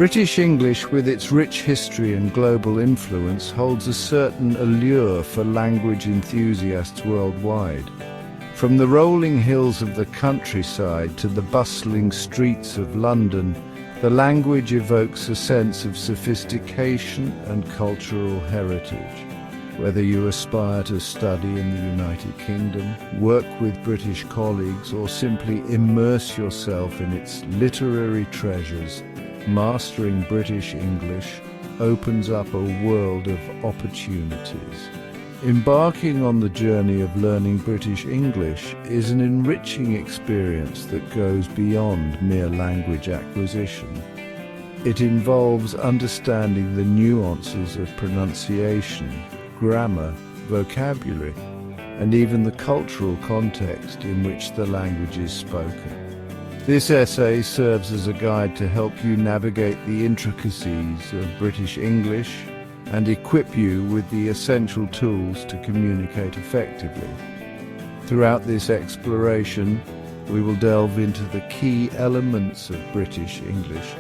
British English, with its rich history and global influence, holds a certain allure for language enthusiasts worldwide. From the rolling hills of the countryside to the bustling streets of London, the language evokes a sense of sophistication and cultural heritage. Whether you aspire to study in the United Kingdom, work with British colleagues, or simply immerse yourself in its literary treasures, mastering British English opens up a world of opportunities. Embarking on the journey of learning British English is an enriching experience that goes beyond mere language acquisition. It involves understanding the nuances of pronunciation, grammar, vocabulary, and even the cultural context in which the language is spoken. This essay serves as a guide to help you navigate the intricacies of British English and equip you with the essential tools to communicate effectively. Throughout this exploration, we will delve into the key elements of British English,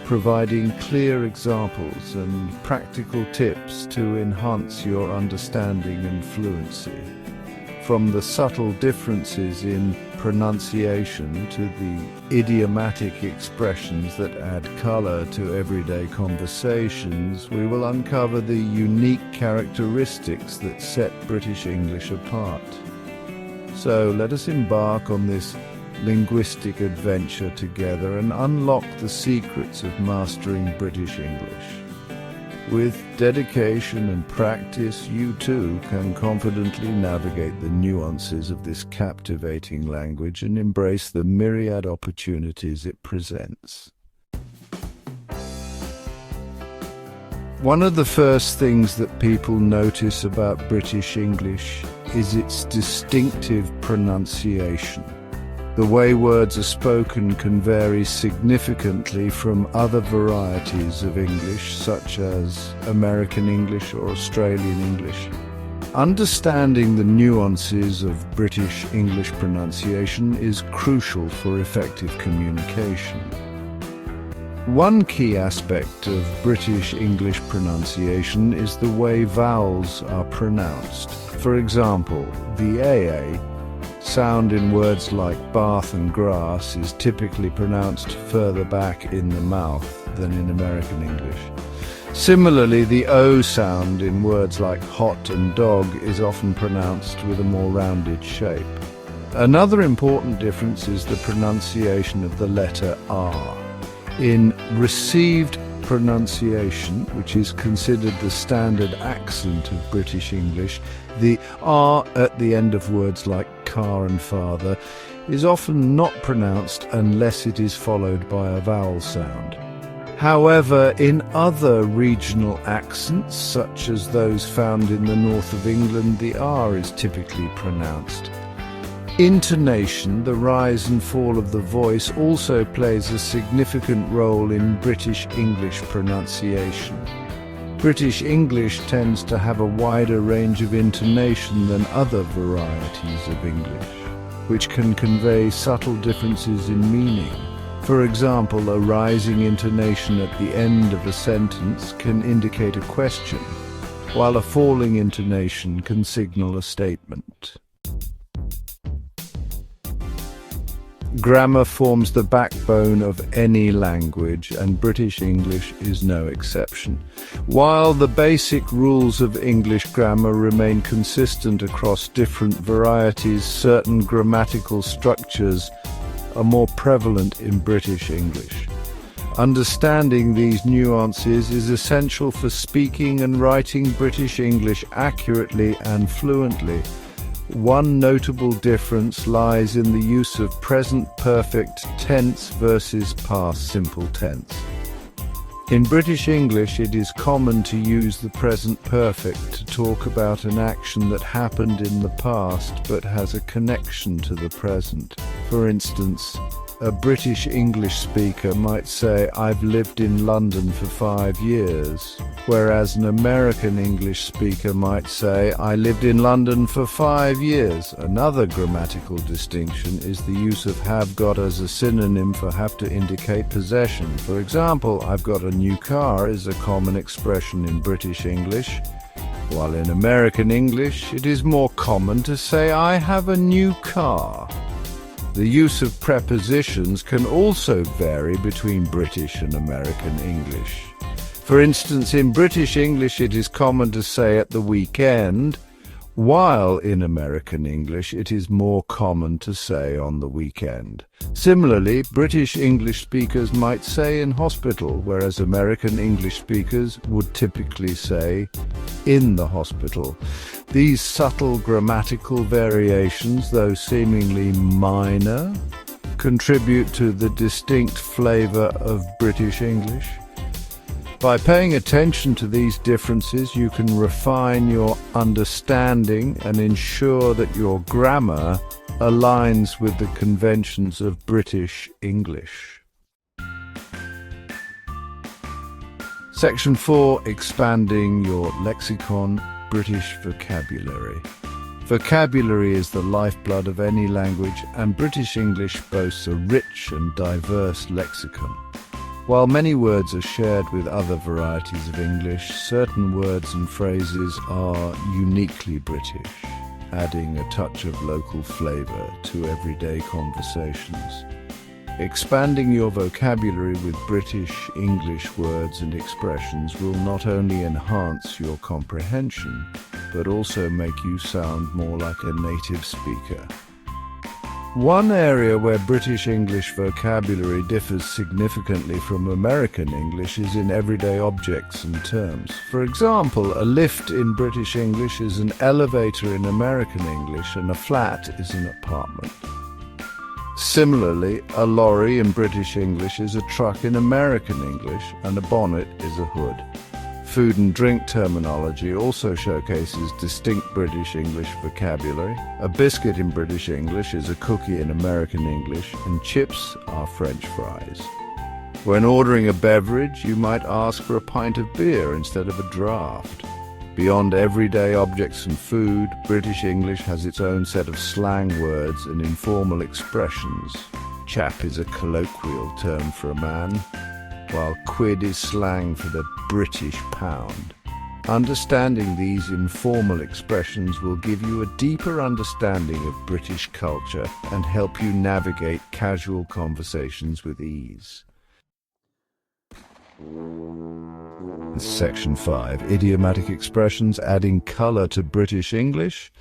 providing clear examples and practical tips to enhance your understanding and fluency. From the subtle differences in pronunciation to the idiomatic expressions that add color to everyday conversations, we will uncover the unique characteristics that set British English apart. So let us embark on this linguistic adventure together and unlock the secrets of mastering British English. With dedication and practice, you too can confidently navigate the nuances of this captivating language and embrace the myriad opportunities it presents. One of the first things that people notice about British English is its distinctive pronunciation. The way words are spoken can vary significantly from other varieties of English, such as American English or Australian English. Understanding the nuances of British English pronunciation is crucial for effective communication. One key aspect of British English pronunciation is the way vowels are pronounced. For example, the AA sound in words like bath and grass is typically pronounced further back in the mouth than in American English. Similarly, the O sound in words like hot and dog is often pronounced with a more rounded shape. Another important difference is the pronunciation of the letter R. In received pronunciation, which is considered the standard accent of British English, the R at the end of words like car and father is often not pronounced unless it is followed by a vowel sound. However, in other regional accents, such as those found in the north of England, the R is typically pronounced. Intonation, the rise and fall of the voice, also plays a significant role in British English pronunciation. British English tends to have a wider range of intonation than other varieties of English, which can convey subtle differences in meaning. For example, a rising intonation at the end of a sentence can indicate a question, while a falling intonation can signal a statement. Grammar forms the backbone of any language, and British English is no exception. While the basic rules of English grammar remain consistent across different varieties, certain grammatical structures are more prevalent in British English. Understanding these nuances is essential for speaking and writing British English accurately and fluently. One notable difference lies in the use of present perfect tense versus past simple tense. In British English, it is common to use the present perfect to talk about an action that happened in the past but has a connection to the present. For instance, A British English speaker might say, "I've lived in London for 5 years," whereas an American English speaker might say, "I lived in London for 5 years." Another grammatical distinction is the use of have got as a synonym for have to indicate possession. For example, "I've got a new car" is a common expression in British English, while in American English it is more common to say, "I have a new car." The use of prepositions can also vary between British and American English. For instance, in British English it is common to say "at the weekend," while in American English it is more common to say "on the weekend." Similarly, British English speakers might say "in hospital," whereas American English speakers would typically say "in the hospital." These subtle grammatical variations, though seemingly minor, contribute to the distinct flavor of British English. By paying attention to these differences, you can refine your understanding and ensure that your grammar aligns with the conventions of British English. Section 4. Expanding your lexicon. British vocabulary. Vocabulary is the lifeblood of any language, and British English boasts a rich and diverse lexicon. While many words are shared with other varieties of English, certain words and phrases are uniquely British, adding a touch of local flavor to everyday conversations. Expanding your vocabulary with British English words and expressions will not only enhance your comprehension, but also make you sound more like a native speaker. One area where British English vocabulary differs significantly from American English is in everyday objects and terms. For example, a lift in British English is an elevator in American English, and a flat is an apartment. Similarly, a lorry in British English is a truck in American English, and a bonnet is a hood. Food and drink terminology also showcases distinct British English vocabulary. A biscuit in British English is a cookie in American English, and chips are French fries. When ordering a beverage, you might ask for a pint of beer instead of a draft. Beyond everyday objects and food, British English has its own set of slang words and informal expressions. Chap is a colloquial term for a man, while quid is slang for the British pound. Understanding these informal expressions will give you a deeper understanding of British culture and help you navigate casual conversations with ease. Section 5. Idiomatic expressions, adding color to British English.